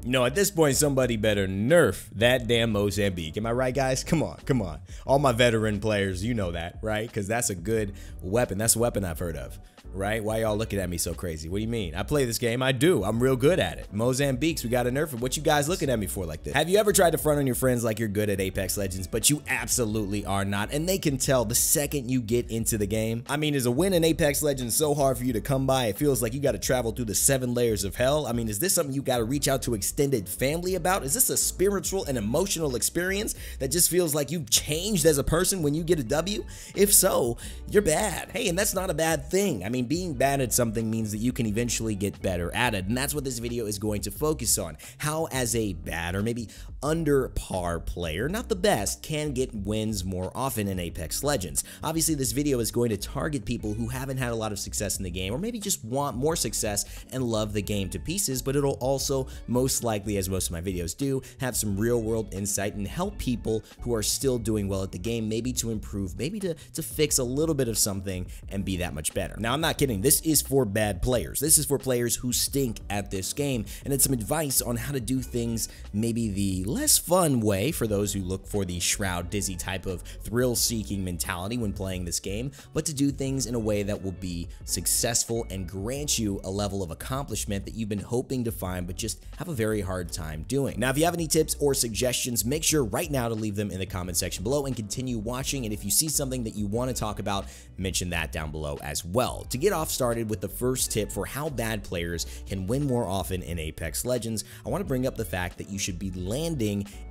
You know, at this point, somebody better nerf that damn Mozambique. Am I right, guys? Come on, come on. All my veteran players, you know that, right? Because that's a good weapon. That's a weapon I've heard of, right? Why y'all looking at me so crazy? What do you mean? I play this game. I do. I'm real good at it. Mozambiques, we got to nerf it. What you guys looking at me for like this? Have you ever tried to front on your friends like you're good at Apex Legends, but you absolutely are not, and they can tell the second you get into the game? I mean, is a win in Apex Legends so hard for you to come by? It feels like you got to travel through the 7 layers of hell. I mean, is this something you got to reach out to extended family about? Is this a spiritual and emotional experience that just feels like you've changed as a person when you get a W? If so, you're bad. Hey, and that's not a bad thing. I mean, being bad at something means that you can eventually get better at it, and that's what this video is going to focus on. How, as a bad or maybe under par player, not the best, can get wins more often in Apex Legends. Obviously, this video is going to target people who haven't had a lot of success in the game, or maybe just want more success and love the game to pieces, but it'll also most likely, as most of my videos do, have some real world insight and help people who are still doing well at the game, maybe to improve, maybe to fix a little bit of something and be that much better. Now, I'm not kidding. This is for bad players. This is for players who stink at this game, and it's some advice on how to do things maybe the less fun way for those who look for the Shroud Dizzy type of thrill-seeking mentality when playing this game, but to do things in a way that will be successful and grant you a level of accomplishment that you've been hoping to find but just have a very hard time doing. Now, if you have any tips or suggestions, make sure right now to leave them in the comment section below and continue watching, and if you see something that you want to talk about, mention that down below as well. To get off started with the first tip for how bad players can win more often in Apex Legends, I want to bring up the fact that you should be landing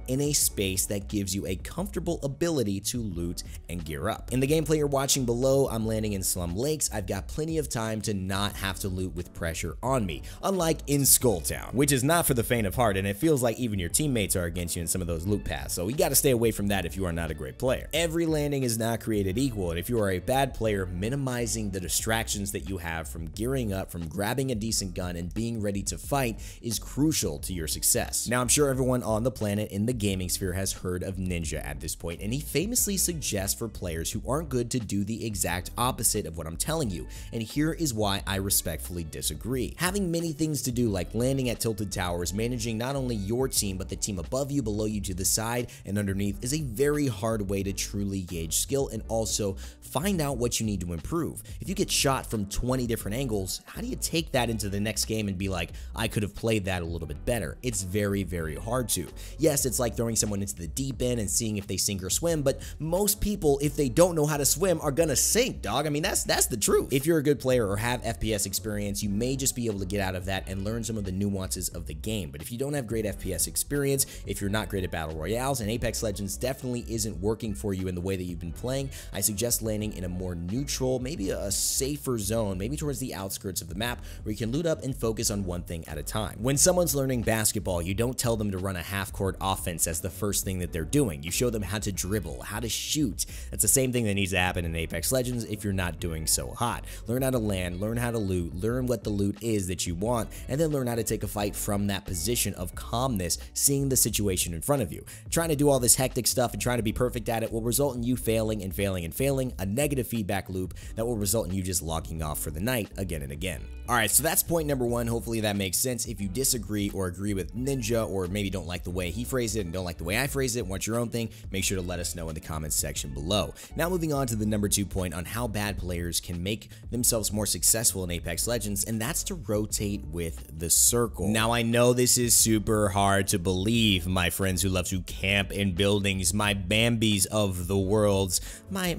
in a space that gives you a comfortable ability to loot and gear up. In the gameplay you're watching below, I'm landing in Slum Lakes. I've got plenty of time to not have to loot with pressure on me, unlike in Skulltown, which is not for the faint of heart, and it feels like even your teammates are against you in some of those loot paths, so you got to stay away from that if you are not a great player. Every landing is not created equal, and if you are a bad player, minimizing the distractions that you have from gearing up, from grabbing a decent gun and being ready to fight is crucial to your success. Now, I'm sure everyone on the planet in the gaming sphere has heard of Ninja at this point, and he famously suggests for players who aren't good to do the exact opposite of what I'm telling you, and here is why I respectfully disagree. Having many things to do, like landing at tilted towers, managing not only your team but the team above you, below you, to the side, and underneath, is a very hard way to truly gauge skill and also find out what you need to improve. If you get shot from 20 different angles, how do you take that into the next game and be like, I could have played that a little bit better? It's very, very hard to. Yes, it's like throwing someone into the deep end and seeing if they sink or swim, but most people, if they don't know how to swim, are gonna sink, dog. I mean, that's the truth. If you're a good player or have FPS experience, you may just be able to get out of that and learn some of the nuances of the game. But if you don't have great FPS experience, if you're not great at Battle Royales, and Apex Legends definitely isn't working for you in the way that you've been playing, I suggest landing in a more neutral, maybe a safer zone, maybe towards the outskirts of the map, where you can loot up and focus on one thing at a time. When someone's learning basketball, you don't tell them to run a half-court offense as the first thing that they're doing. You show them how to dribble, how to shoot. That's the same thing that needs to happen in Apex Legends if you're not doing so hot. Learn how to land, learn how to loot, learn what the loot is that you want, and then learn how to take a fight from that position of calmness, seeing the situation in front of you. Trying to do all this hectic stuff and trying to be perfect at it will result in you failing and failing and failing, a negative feedback loop that will result in you just logging off for the night again and again. Alright, so that's point number one. Hopefully that makes sense. If you disagree or agree with Ninja, or maybe don't like the way he phrased it and don't like the way I phrased it, want your own thing, make sure to let us know in the comments section below. Now moving on to the number 2 point on how bad players can make themselves more successful in Apex Legends, and that's to rotate with the circle. Now, I know this is super hard to believe, my friends who love to camp in buildings, my Bambis of the worlds, my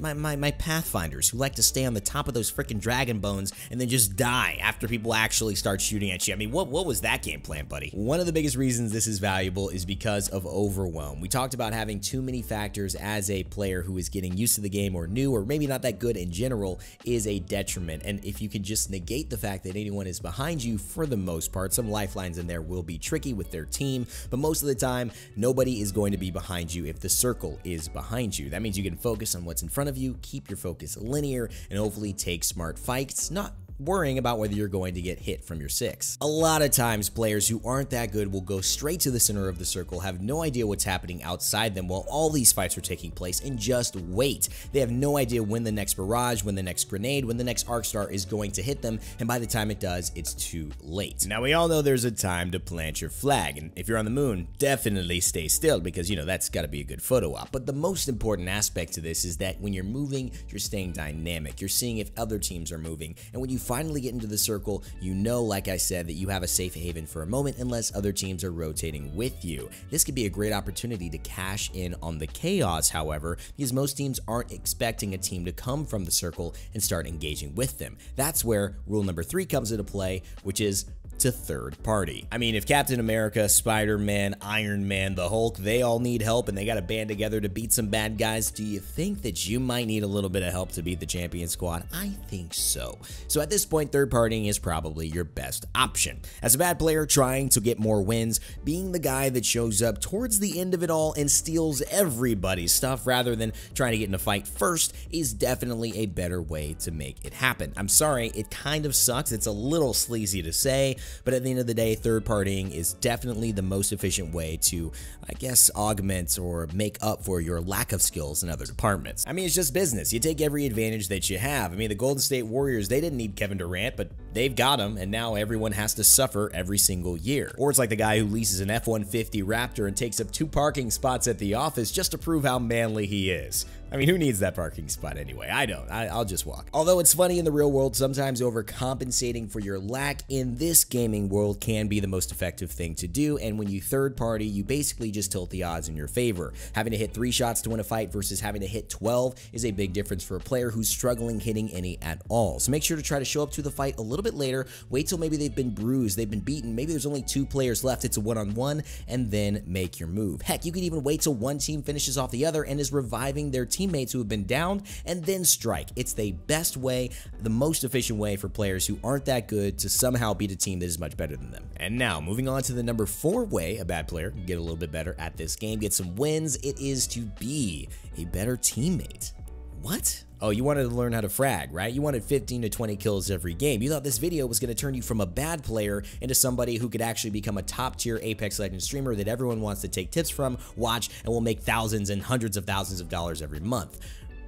Pathfinders who like to stay on the top of those freaking dragon bones and then just die after people actually start shooting at you. I mean, what was that game plan, buddy? One of the biggest reasons this is valuable is because of overwhelm. We talked about having too many factors as a player who is getting used to the game or new or maybe not that good in general is a detriment, and if you can just negate the fact that anyone is behind you, for the most part, some lifelines in there will be tricky with their team, but most of the time, nobody is going to be behind you if the circle is behind you. That means you can focus on what's in front of you, keep your focus linear, and hopefully take smart fights, not worrying about whether you're going to get hit from your 6. A lot of times, players who aren't that good will go straight to the center of the circle, have no idea what's happening outside them while all these fights are taking place, and just wait. They have no idea when the next barrage, when the next grenade, when the next arc star is going to hit them, and by the time it does, it's too late. Now, we all know there's a time to plant your flag, and if you're on the moon, definitely stay still because, you know, that's got to be a good photo op. But the most important aspect to this is that when you're moving, you're staying dynamic. You're seeing if other teams are moving, and when you finally get into the circle, you know, like I said, that you have a safe haven for a moment unless other teams are rotating with you. This could be a great opportunity to cash in on the chaos, however, because most teams aren't expecting a team to come from the circle and start engaging with them. That's where rule number 3 comes into play, which is to third party. I mean, if Captain America, Spider-Man, Iron Man, the Hulk, they all need help and they got to band together to beat some bad guys, do you think that you might need a little bit of help to beat the champion squad? I think so. So at this point, third partying is probably your best option. As a bad player trying to get more wins, being the guy that shows up towards the end of it all and steals everybody's stuff rather than trying to get in a fight first is definitely a better way to make it happen. I'm sorry, it kind of sucks. It's a little sleazy to say, but at the end of the day, third partying is definitely the most efficient way to, I guess, augment or make up for your lack of skills in other departments. I mean, it's just business. You take every advantage that you have. I mean, the Golden State Warriors, they didn't need Kevin Durant, but they've got him, and now everyone has to suffer every single year. Or it's like the guy who leases an F-150 Raptor and takes up 2 parking spots at the office just to prove how manly he is. I mean, who needs that parking spot anyway? I don't. I'll just walk. Although it's funny in the real world, sometimes overcompensating for your lack in this gaming world can be the most effective thing to do, and when you third party, you basically just tilt the odds in your favor. Having to hit 3 shots to win a fight versus having to hit 12 is a big difference for a player who's struggling hitting any at all. So make sure to try to show up to the fight a little bit later, wait till maybe they've been bruised, they've been beaten, maybe there's only 2 players left, it's a one-on-one, and then make your move. Heck, you could even wait till one team finishes off the other and is reviving their teammates who have been downed, and then strike. It's the best way, the most efficient way for players who aren't that good to somehow beat a team that is much better than them. And now, moving on to the number 4 way a bad player can get a little bit better at this game, get some wins, it is to be a better teammate. What? Oh, you wanted to learn how to frag, right? You wanted 15 to 20 kills every game. You thought this video was going to turn you from a bad player into somebody who could actually become a top-tier Apex Legends streamer that everyone wants to take tips from, watch, and will make thousands and hundreds of thousands of dollars every month.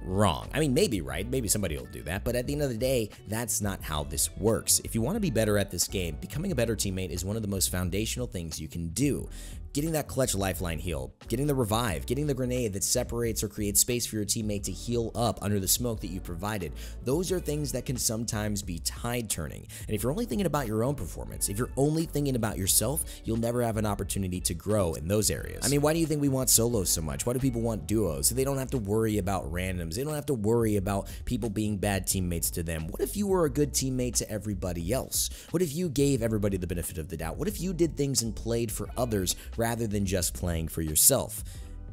Wrong. I mean, maybe, right? Maybe somebody will do that, but at the end of the day, that's not how this works. If you want to be better at this game, becoming a better teammate is one of the most foundational things you can do. Getting that clutch lifeline heal, getting the revive, getting the grenade that separates or creates space for your teammate to heal up under the smoke that you provided. Those are things that can sometimes be tide turning. And if you're only thinking about your own performance, if you're only thinking about yourself, you'll never have an opportunity to grow in those areas. I mean, why do you think we want solos so much? Why do people want duos? So they don't have to worry about randoms. They don't have to worry about people being bad teammates to them. What if you were a good teammate to everybody else? What if you gave everybody the benefit of the doubt? What if you did things and played for others rather than just playing for yourself?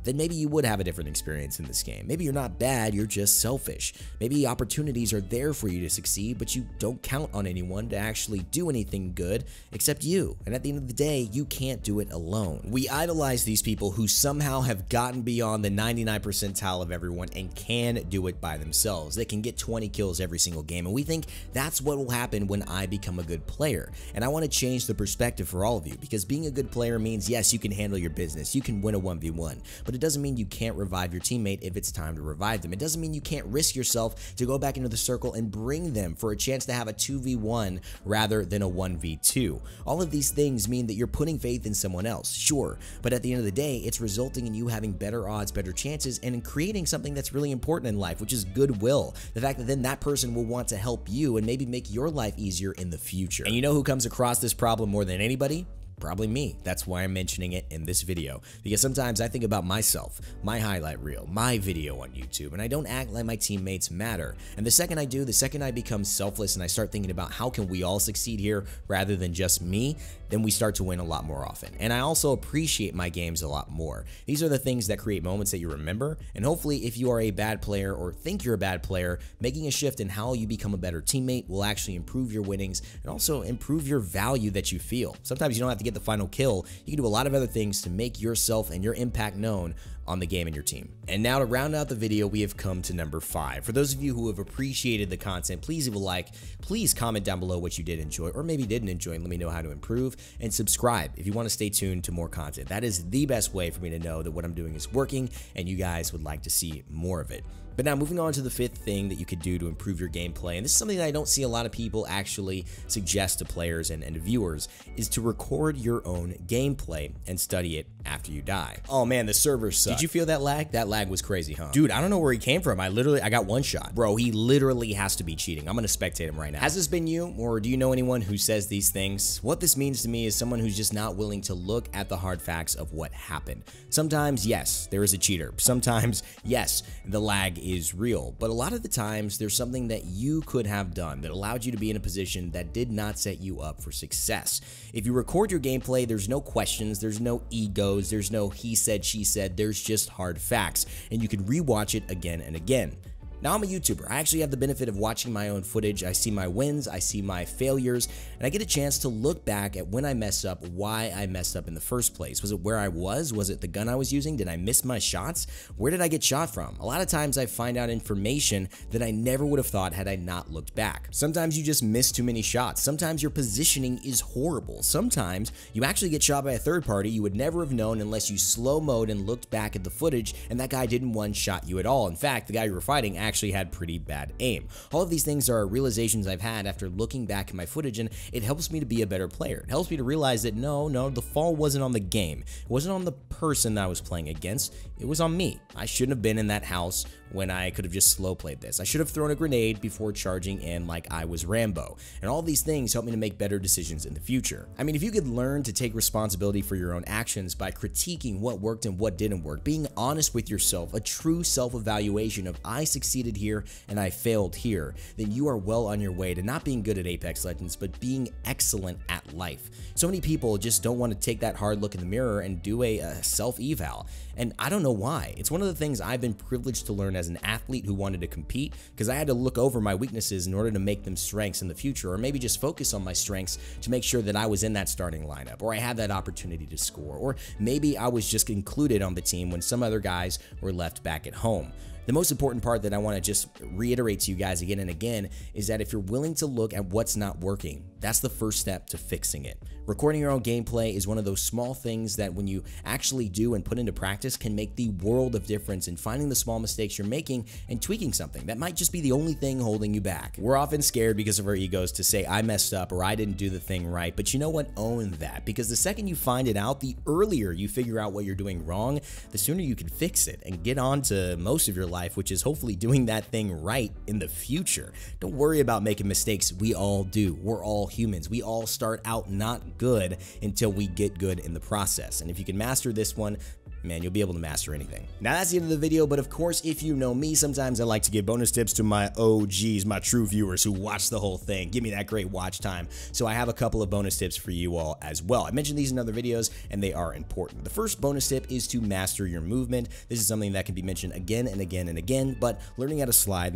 Then maybe you would have a different experience in this game. Maybe you're not bad, you're just selfish. Maybe opportunities are there for you to succeed, but you don't count on anyone to actually do anything good except you. And at the end of the day, you can't do it alone. We idolize these people who somehow have gotten beyond the 99th percentile of everyone and can do it by themselves. They can get 20 kills every single game, and we think that's what will happen when I become a good player. And I want to change the perspective for all of you, because being a good player means, yes, you can handle your business, you can win a 1v1, but it doesn't mean you can't revive your teammate if it's time to revive them. It doesn't mean you can't risk yourself to go back into the circle and bring them for a chance to have a 2v1 rather than a 1v2. All of these things mean that you're putting faith in someone else, sure, but at the end of the day, it's resulting in you having better odds, better chances, and in creating something that's really important in life, which is goodwill. The fact that then that person will want to help you and maybe make your life easier in the future. And you know who comes across this problem more than anybody? Probably me. That's why I'm mentioning it in this video, because sometimes I think about myself, my highlight reel, my video on YouTube, and I don't act like my teammates matter. And the second I do, the second I become selfless and I start thinking about how can we all succeed here rather than just me, then we start to win a lot more often. And I also appreciate my games a lot more. These are the things that create moments that you remember, and hopefully if you are a bad player or think you're a bad player, making a shift in how you become a better teammate will actually improve your winnings and also improve your value that you feel. Sometimes you don't have to get the final kill. You can do a lot of other things to make yourself and your impact known on the game and your team. And now to round out the video, we have come to number 5. For those of you who have appreciated the content, please leave a like, please comment down below what you did enjoy or maybe didn't enjoy and let me know how to improve, and subscribe if you want to stay tuned to more content. That is the best way for me to know that what I'm doing is working and you guys would like to see more of it. But now moving on to the 5th thing that you could do to improve your gameplay, and this is something that I don't see a lot of people actually suggest to players and viewers, is to record your own gameplay and study it after you die. Oh man, the server sucked. Did you feel that lag? That lag was crazy, huh? Dude, I don't know where he came from. I got one shot. Bro, he literally has to be cheating. I'm gonna spectate him right now. Has this been you, or do you know anyone who says these things? What this means to me is someone who's just not willing to look at the hard facts of what happened. Sometimes, yes, there is a cheater. Sometimes, yes, the lag is real, but a lot of the times there's something that you could have done that allowed you to be in a position that did not set you up for success. If you record your gameplay, there's no questions, there's no egos, there's no he said, she said, there's just hard facts, and you can rewatch it again and again. Now, I'm a YouTuber. I actually have the benefit of watching my own footage. I see my wins, I see my failures, and I get a chance to look back at when I mess up, why I messed up in the first place. Was it where I was? Was it the gun I was using? Did I miss my shots? Where did I get shot from? A lot of times I find out information that I never would have thought had I not looked back. Sometimes you just miss too many shots. Sometimes your positioning is horrible. Sometimes you actually get shot by a third party you would never have known unless you slow-moed and looked back at the footage and that guy didn't one-shot you at all. In fact, the guy you were fighting actually had pretty bad aim. All of these things are realizations I've had after looking back at my footage, and it helps me to be a better player. It helps me to realize that no, the fall wasn't on the game. It wasn't on the person that I was playing against. It was on me. I shouldn't have been in that house when I could have just slow played this. I should have thrown a grenade before charging in like I was Rambo. And all these things help me to make better decisions in the future. I mean, if you could learn to take responsibility for your own actions by critiquing what worked and what didn't work, being honest with yourself, a true self-evaluation of I succeeded here and I failed here, then you are well on your way to not being good at Apex Legends, but being excellent at life. So many people just don't want to take that hard look in the mirror and do a self-eval. And I don't know why. It's one of the things I've been privileged to learn as an athlete who wanted to compete, because I had to look over my weaknesses in order to make them strengths in the future, or maybe just focus on my strengths to make sure that I was in that starting lineup, or I had that opportunity to score, or maybe I was just included on the team when some other guys were left back at home. The most important part that I want to just reiterate to you guys again and again is that if you're willing to look at what's not working, that's the first step to fixing it. Recording your own gameplay is one of those small things that when you actually do and put into practice can make the world of difference in finding the small mistakes you're making and tweaking something that might just be the only thing holding you back. We're often scared because of our egos to say I messed up or I didn't do the thing right, but you know what? Own that, because the second you find it out, the earlier you figure out what you're doing wrong, the sooner you can fix it and get on to most of your life, which is hopefully doing that thing right in the future. Don't worry about making mistakes. We all do. We're all humans. We all start out not good until we get good in the process. And if you can master this one, man, you'll be able to master anything. Now that's the end of the video, but of course, if you know me, sometimes I like to give bonus tips to my OGs, my true viewers who watch the whole thing, give me that great watch time. So I have a couple of bonus tips for you all as well. I mentioned these in other videos and they are important. The first bonus tip is to master your movement. This is something that can be mentioned again and again and again, but learning how to slide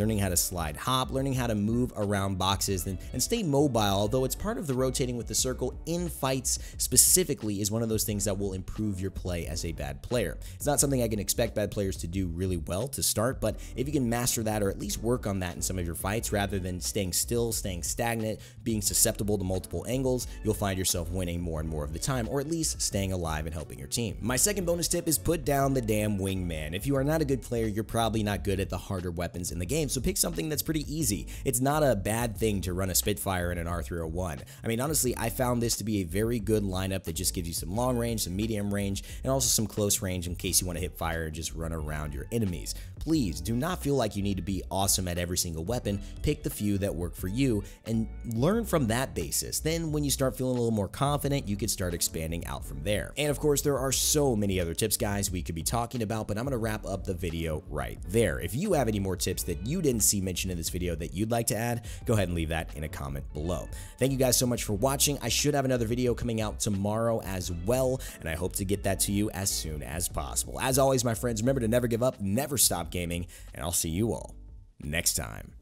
hop, learning how to move around boxes and stay mobile, although it's part of the rotating with the circle in fights specifically, is one of those things that will improve your play as a bad player. It's not something I can expect bad players to do really well to start, but if you can master that or at least work on that in some of your fights rather than staying still, staying stagnant, being susceptible to multiple angles, you'll find yourself winning more and more of the time, or at least staying alive and helping your team. My second bonus tip is put down the damn wingman. If you are not a good player, you're probably not good at the harder weapons in the game, so pick something that's pretty easy. It's not a bad thing to run a Spitfire and an R301. I mean, honestly, I found this to be a very good lineup that just gives you some long range, some medium range, and also some close range range in case you want to hip fire and just run around your enemies. Please do not feel like you need to be awesome at every single weapon. Pick the few that work for you and learn from that basis. Then when you start feeling a little more confident, you could start expanding out from there. And of course, there are so many other tips, guys, we could be talking about, but I'm going to wrap up the video right there. If you have any more tips that you didn't see mentioned in this video that you'd like to add, go ahead and leave that in a comment below. Thank you guys so much for watching. I should have another video coming out tomorrow as well, and I hope to get that to you as soon as possible. As always, my friends, remember to never give up, never stop gaming, and I'll see you all next time.